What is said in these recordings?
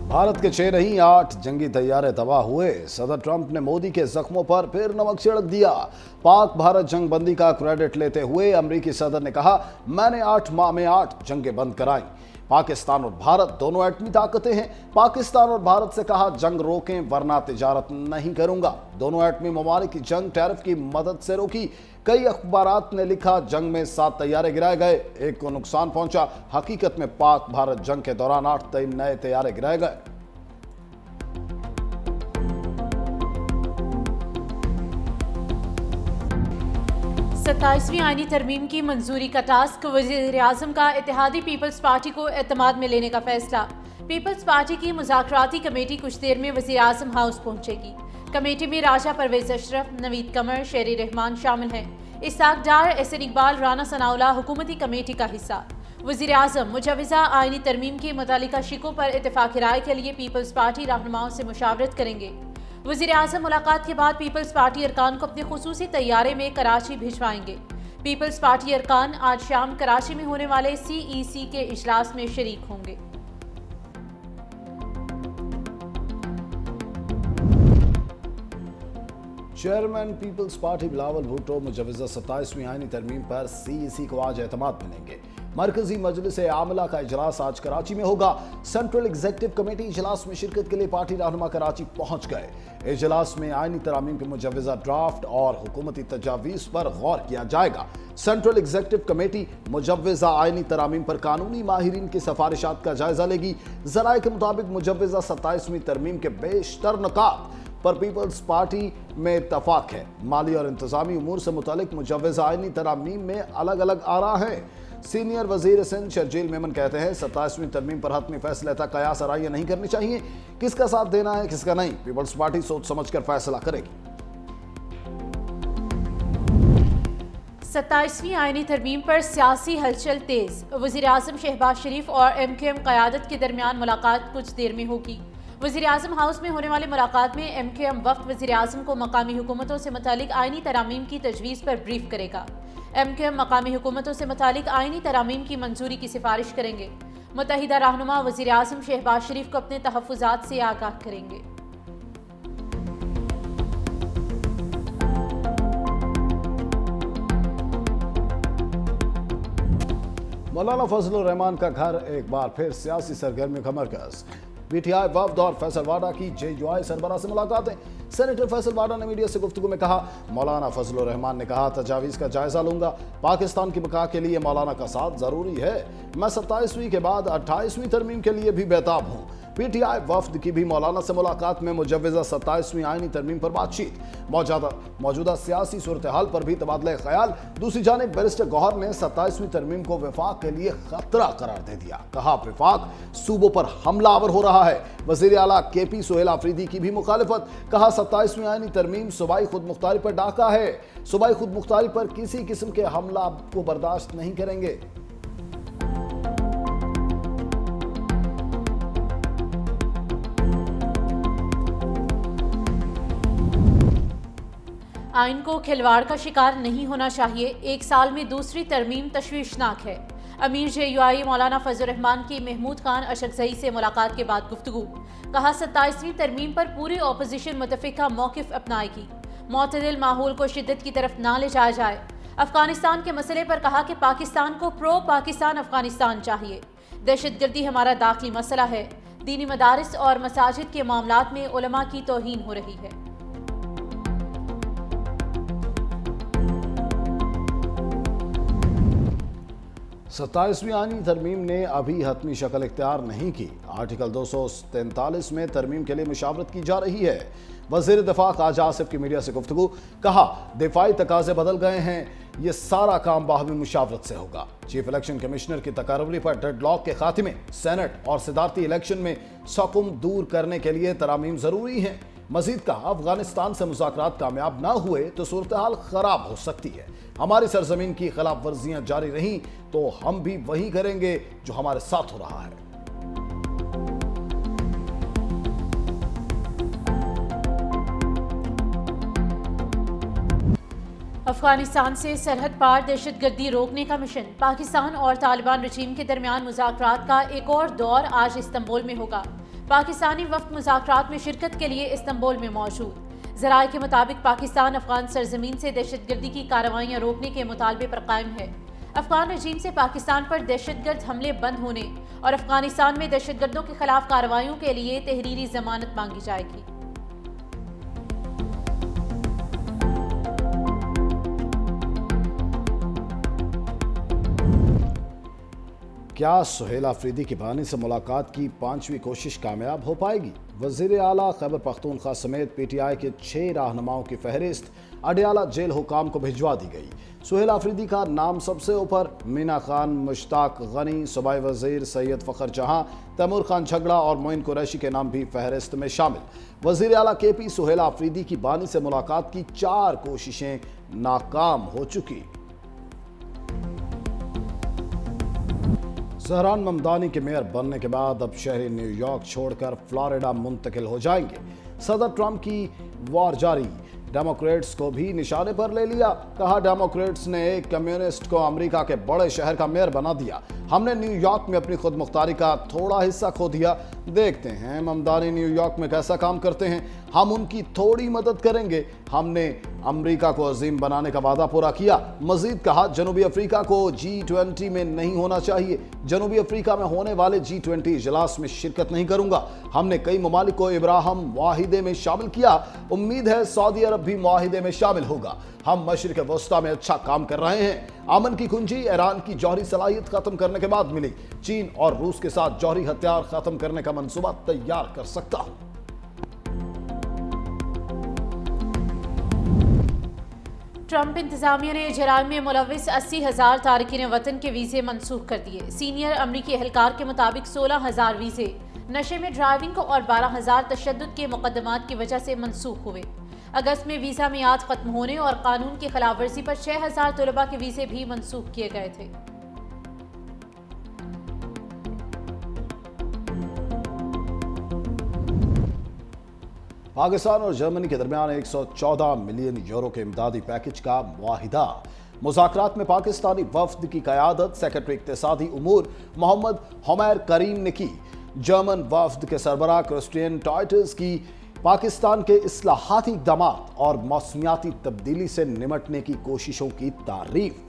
भारत के 6 नहीं 8 जंगी तैयारे तबाह हुए। सदर ट्रंप ने मोदी के जख्मों पर फिर नमक छिड़क दिया। पाक भारत जंग बंदी का क्रेडिट लेते हुए अमेरिकी सदर ने कहा, मैंने 8 माह में 8 जंगें बंद कराई। पाकिस्तान और भारत दोनों एटमी ताकतें हैं। पाकिस्तान और भारत से कहा, जंग रोकें वरना तिजारत नहीं करूंगा। दोनों एटमी ममालिक की जंग टैरिफ की मदद से रोकी। कई अखबारात ने लिखा, जंग में 7 तैयारे गिराए गए, एक को नुकसान पहुंचा। हकीकत में पाक भारत जंग के दौरान 8 नए तैयारे गिराए गए। सत्ताईसवीं आईनी तरमीम की मंजूरी का टास्क, वज़ीर-ए-आज़म का इत्तेहादी पीपल्स पार्टी को एतमाद में लेने का फैसला। पीपल्स पार्टी की मुज़ाकराती कमेटी कुछ देर में वज़ीर-ए-आज़म हाउस पहुंचेगी। कमेटी में राजा परवेज अशरफ, नवीद कमर, शेर रहमान शामिल हैं। इसाक डार, एहसन इकबाल, राना सनाउल्लाह हुकूमती कमेटी का हिस्सा। वज़ीर-ए-आज़म मुजव्वज़ा आईनी तरमीम के मुतालिका शिकों पर इत्तेफाक राय के लिए पीपल्स पार्टी रहनुमाओं से मुशावरत करेंगे। वज़ीर-ए-आज़म मुलाकात के बाद पीपल्स पार्टी अरकान को अपने खुसूसी तैयारे में कराची भिजवाएंगे। पीपल्स पार्टी अरकान आज शाम कराची में होने वाले CEC के इजलास में शरीक होंगे। चेयरमैन पीपल्स पार्टी बिलावल भुट्टो मुजव्वज़ा 27वीं आईनी तरमीम पर CEC को आज एतमाद मिलेंगे। मरकजी मजलिस आमला का इजलास आज कराची में होगा। सेंट्रल एग्जीक्यूटिव कमेटी इजलास में शिरकत के लिए पार्टी रहनुमा कराची पहुंच गए। इजलास में आईनी तरामीम के मुजव्वज़ा ड्राफ्ट और हुकूमती तजावीज़ पर गौर किया जाएगा। सेंट्रल एग्जीक्यूटिव कमेटी मुजव्वज़ा आईनी तरामीम पर कानूनी माहिरीन की सिफारिशात का जायजा लेगी। ज़राए के मुताबिक मुजव्वज़ा 27वीं तरमीम के बेशतर नुकात पर पीपल्स पार्टी में इत्तफाक है। माली और इंतजामी उमूर से मुतालिक मुजव्वज़ा आईनी तरामीम में अलग अलग आरा हैं। सीनियर वजीर सिंध शर्जील मेमन कहते हैं, 27वीं तरमीम पर हतमी फैसले तक कयास आराइयां नहीं करनी चाहिए। किसका साथ देना है किसका नहीं, पीपल्स पार्टी सोच समझ कर फैसला करेगी। 27वीं आईनी तरमीम पर सियासी हलचल तेज। वज़ीर-ए-आज़म शहबाज शरीफ और MKM क़यादत के दरमियान मुलाकात कुछ देर में होगी। वज़ीर-ए-आज़म हाउस में होने वाली मुलाकात में MKM वफ़द वज़ीर-ए-आज़म को मकामी हुकूमतों से मुतालिक आईनी तरामीम की तजवीज़ पर ब्रीफ करेगा। MKM मकामी हुकूमतों से मुतालिक आईनी तरामीम की मंजूरी की सिफारिश करेंगे। मुत्तहिदा रहनुमा वज़ीर-ए-आज़म शहबाज शरीफ को अपने तहफ़्फ़ुज़ात से आगाह करेंगे। मौलाना फजलुर रहमान का घर एक बार फिर सियासी सरगर्मी का मरकज। PTI वफ़द और फैसल वाडा की JUI सरबराह से मुलाकातें। सेनेटर फैसल वाडा ने मीडिया से गुफ्तगू में कहा, मौलाना फजलुर रहमान ने कहा, तजावीज़ का जायजा लूंगा। पाकिस्तान की बका के लिए मौलाना का साथ जरूरी है। मैं 27वीं के बाद 28वीं तरमीम के लिए भी बेताब हूँ। PTI वफ़द की भी मौलाना से मुलाकात में मुजव्वज़ा 27वीं आईनी तरमीम पर बातचीत। मौजूदा सियासी सूरत हाल पर भी तबादला ख्याल। दूसरी जानिब बैरिस्टर गौहर ने 27वीं तरमीम को वफाक के लिए खतरा करार दे दिया। कहा, वफाक सूबों पर हमलावर हो रहा है। वज़ीर आला KP सोहेल आफरीदी की भी मुखालिफत। कहा, 27वीं आईनी तरमीम सूबाई खुद मुख्तारी पर डाका है। सूबाई खुद मुख्तारी पर किसी किस्म के हमला को बर्दाश्त नहीं करेंगे। आइन को खिलवाड़ का शिकार नहीं होना चाहिए। एक साल में दूसरी तरमीम तशवीशनाक है। अमीर JUI मौलाना फजलुर रहमान की महमूद खान अशरफजई से मुलाकात के बाद गुफ्तगू। कहा, 27वीं तरमीम पर पूरी अपोजिशन मुतफिका मौक़िफ़ अपनाएगी। मुतदिल माहौल को शिद्दत की तरफ ना ले जाया जाए। अफगानिस्तान के मसले पर कहा कि पाकिस्तान को प्रो पाकिस्तान अफगानिस्तान चाहिए। दहशतगर्दी हमारा दाखिली मसला है। दीनी मदारिस और मसाजिद के मामलात में उलमा की तौहीन हो रही है। सत्ताईसवीं आईनी तरमीम ने अभी हतमी शक्ल इख्तियार नहीं की। आर्टिकल 243 में तरमीम के लिए मुशावरत की जा रही है। वज़ीर दिफा ख्वाजा आसिफ की मीडिया से गुफ्तगू। कहा, दिफाई तकाजे बदल गए हैं, ये सारा काम बाहमी मुशावरत से होगा। चीफ इलेक्शन कमिश्नर की तकार्री पर डेडलॉक के खात्मे, सेनेट और सदारती इलेक्शन में सकुम दूर करने के लिए तरामीम जरूरी हैं। मजीद कहा, अफगानिस्तान से मुज़ाकरात कामयाब ना हुए तो सूरत हाल खराब हो सकती है। हमारी सरजमीन की खिलाफ वर्जियां जारी रहीं तो हम भी वही करेंगे जो हमारे साथ हो रहा है। अफगानिस्तान से सरहद पार दहशतगर्दी रोकने का मिशन। पाकिस्तान और तालिबान रजीम के दरमियान मुज़ाकरात का एक और दौर आज इस्तांबुल में होगा। पाकिस्तानी वफ्द मुज़ाकरात में शिरकत के लिए इस्तांबुल में मौजूद। ज़राए के मुताबिक पाकिस्तान अफगान सरजमीन से दहशतगर्दी की कार्रवाइयाँ रोकने के मुतालबे पर कायम है। अफगान रजीम से पाकिस्तान पर दहशतगर्द हमले बंद होने और अफगानिस्तान में दहशतगर्दों के खिलाफ कार्रवाइयों के लिए तहरीरी जमानत मांगी जाएगी। क्या सुहेल आफरीदी की बहाने से मुलाकात की 5वीं कोशिश कामयाब हो पाएगी? वज़ीर आला खैबर पख्तूनख्वा समेत PTI के 6 रहनुमाओं की फहरिस्त अडयाला जेल हुकाम को भिजवा दी गई। सुहेल आफरीदी का नाम सबसे ऊपर, मीना खान, मुश्ताक गनी, सूबाई वजीर सैयद फ़खर जहां, तैमूर खान झगड़ा और मोइन कुरैशी के नाम भी फहरिस्त में शामिल। वज़ीर आला KP सुहेल आफरीदी की बहाने से मुलाकात की 4 कोशिशें नाकाम हो चुकी। ज़हरान ममदानी के मेयर बनने के बाद अब शहरी न्यूयॉर्क छोड़कर फ्लोरिडा मुंतकिल हो जाएंगे। सदर ट्रंप की वॉर जारी, डेमोक्रेट्स को भी निशाने पर ले लिया। कहा, डेमोक्रेट्स ने एक कम्युनिस्ट को अमेरिका के बड़े शहर का मेयर बना दिया। हमने न्यूयॉर्क में अपनी खुद मुख्तारी का थोड़ा हिस्सा खो दिया। देखते हैं ममदानी न्यूयॉर्क में कैसा काम करते हैं। हम उनकी थोड़ी मदद करेंगे। हमने अमेरिका को अजीम बनाने का वादा पूरा किया। मजीद कहा, जनूबी अफ्रीका को G20 में नहीं होना चाहिए। जनूबी अफ्रीका में होने वाले G20 इजलास में शिरकत नहीं करूंगा। हमने कई ममालिक को इब्राहिम मुआहिदे में शामिल किया। उम्मीद है सऊदी अरब भी मुआहिदे में शामिल होगा। हम मशरिक वस्ता में अच्छा काम कर रहे हैं। अमन की कुंजी ईरान की जौहरी सलाहियत खत्म करने के बाद मिली। चीन और रूस के साथ जौहरी हथियार खत्म करने का मंसूबा तैयार कर सकता हूं। ट्रंप इंतजामिया ने जराइम में मुलविस 80,000 तारकीन वतन के वीज़े मनसूख कर दिए। सीनियर अमरीकी एहलकार के मुताबिक 16,000 वीज़े नशे में ड्राइविंग और 12,000 तशद्दुद के मुकदमात की वजह से मनसूख हुए। अगस्त में वीज़ा मियाद खत्म होने और कानून की खिलाफ वर्जी पर 6,000 तलबा के वीज़े भी मनसूख किए गए थे। पाकिस्तान और जर्मनी के दरमियान 114 मिलियन यूरो के इमदादी पैकेज का मुआहिदा। मुज़ाकरात में पाकिस्तानी वफ्द की क़यादत सेक्रेटरी इक़्तिसादी उमूर मोहम्मद हुमैर करीम ने की। जर्मन वफ्द के सरबराह क्रिस्टियन टॉयटर्स की पाकिस्तान के इस्लाहाती इक़दामात और मौसमियाती तब्दीली से निमटने की कोशिशों की तारीफ।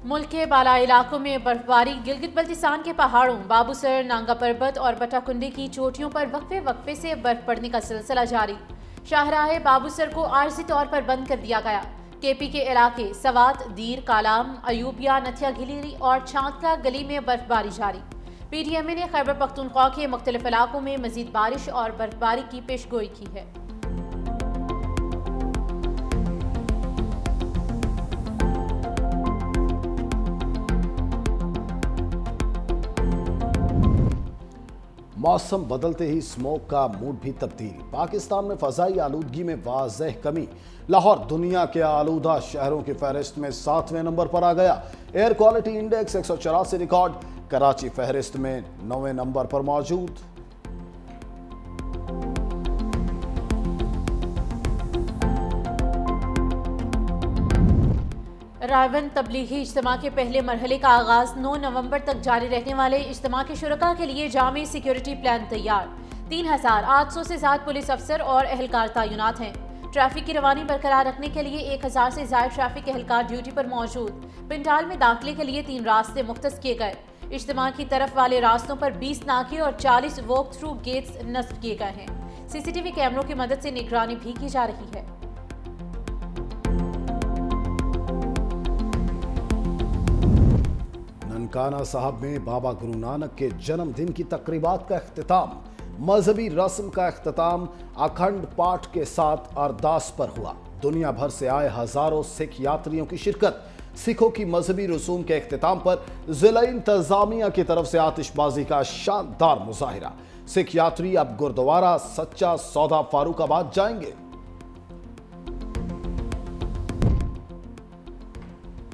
मुल्क के बालाई इलाकों में बर्फबारी। गिलगित बल्तिस्तान के पहाड़ों बाबूसर, नांगा पर्बत और बटाकुंडी की चोटियों पर वक्फे वक्फे से बर्फ पड़ने का सिलसिला जारी। शाहराह बाबूसर को आर्जी तौर पर बंद कर दिया गया। KP के इलाके सवात, दीर, कालाम, अयूबिया, नथिया गिलीरी और छांतला गली में बर्फबारी जारी। PTMA ने खैबर पख्तूनख्वा के मुख्तलिफ इलाकों में मजीद बारिश और बर्फबारी की पेशगोई की है। मौसम बदलते ही स्मोक का मूड भी तब्दील। पाकिस्तान में फजाई आलूदगी में वाज़ेह कमी। लाहौर दुनिया के आलूदा शहरों की फहरिस्त में 7वें नंबर पर आ गया। Air quality index 184 record. Karachi फहरिस्त में 9वें नंबर पर मौजूद। रायवन तबलीगी इज्तिमा के पहले मरहले का आगाज 9 नवंबर तक जारी रहने वाले इज्तिमा के शुरका के लिए जामी सिक्योरिटी प्लान तैयार। 3,800 से ज़्यादा पुलिस अफसर और एहलकार तैनात हैं। ट्रैफिक की रवानी बरकरार रखने के लिए 1,000 से ज़्यादा ट्रैफिक एहलकार ड्यूटी पर मौजूद। पंडाल में दाखिले के लिए 3 रास्ते मुख्तस किए गए। इज्तिमा की तरफ वाले रास्तों पर 20 नाके और 40 वॉक थ्रू गेट्स नस्ब किए गए हैं। CCTV कैमरों की मदद से निगरानी भी की जा रही है। ननकाना साहब में बाबा गुरु नानक के जन्मदिन की तकरीबात का इख्तिताम। मजहबी रस्म का इख्तिताम अखंड पाठ के साथ अरदास पर हुआ। दुनिया भर से आए हजारों सिख यात्रियों की शिरकत। सिखों की मजहबी रसूम के इख्तिताम पर जिला इंतजामिया की तरफ से आतिशबाजी का शानदार मुजाहिरा। सिख यात्री अब गुरुद्वारा सच्चा सौदा फारूकाबाद जाएंगे।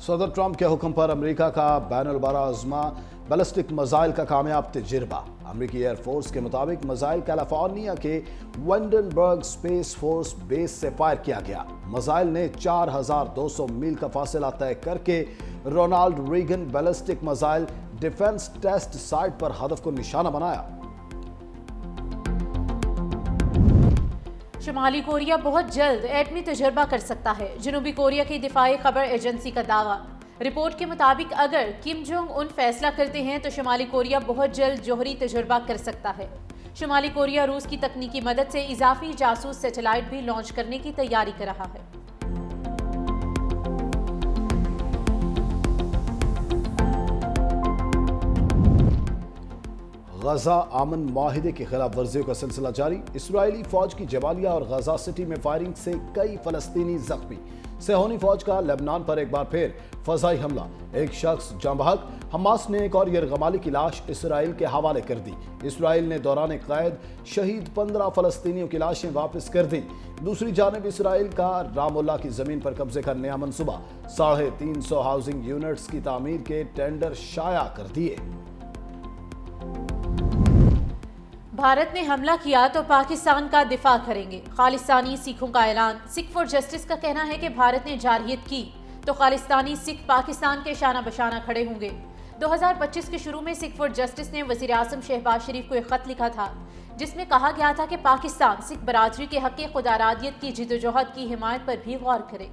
सदर ट्रंप के हुक्म पर अमेरिका का बैनुल-बर्रा-अज़मा बैलिस्टिक मिसाइल का कामयाब तजुर्बा। अमेरिकी एयरफोर्स के मुताबिक मिसाइल कैलिफोर्निया के वेंडनबर्ग स्पेस फोर्स बेस से फायर किया गया। मिसाइल ने 4,200 मील का फासला तय करके Ronald Reagan ballistic missile defence test site پر ہدف کو نشانہ بنایا۔ شمالی کوریا بہت جلد ایٹمی تجربہ کر سکتا ہے، جنوبی کوریا کی دفاعی خبر ایجنسی کا دعویٰ۔ رپورٹ کے مطابق اگر کم جونگ ان فیصلہ کرتے ہیں تو شمالی کوریا بہت جلد جوہری تجربہ کر سکتا ہے۔ شمالی کوریا روس کی تکنیکی مدد سے اضافی جاسوس سیٹلائٹ بھی لانچ کرنے کی تیاری کر رہا ہے۔ غزہ امن معاہدے کی خلاف ورزیوں کا سلسلہ جاری، اسرائیلی فوج کی جبالیہ اور غزہ سٹی میں فائرنگ سے کئی فلسطینی زخمی، صہیونی فوج کا لبنان پر ایک بار پھر فضائی حملہ، ایک شخص جاں بحق، حماس نے ایک اور یرغمالی کی لاش اسرائیل کے حوالے کر دی، اسرائیل نے دوران قید شہید 15 فلسطینیوں کی لاشیں واپس کر دیں، دوسری جانب اسرائیل کا رام اللہ کی زمین پر قبضے کا نیا منصوبہ، 350 ہاؤسنگ یونٹس کی تعمیر کے ٹینڈر شائع کر دیے۔ بھارت نے حملہ کیا تو پاکستان کا دفاع کریں گے، خالستانی سکھوں کا اعلان۔ سکھ فار جسٹس کا کہنا ہے کہ بھارت نے جارحیت کی تو خالستانی سکھ پاکستان کے شانہ بشانہ کھڑے ہوں گے۔ 2025 کے شروع میں سکھ فار جسٹس نے وزیر اعظم شہباز شریف کو ایک خط لکھا تھا جس میں کہا گیا تھا کہ پاکستان سکھ برادری کے حق خودارادیت کی جدوجہد کی حمایت پر بھی غور کرے۔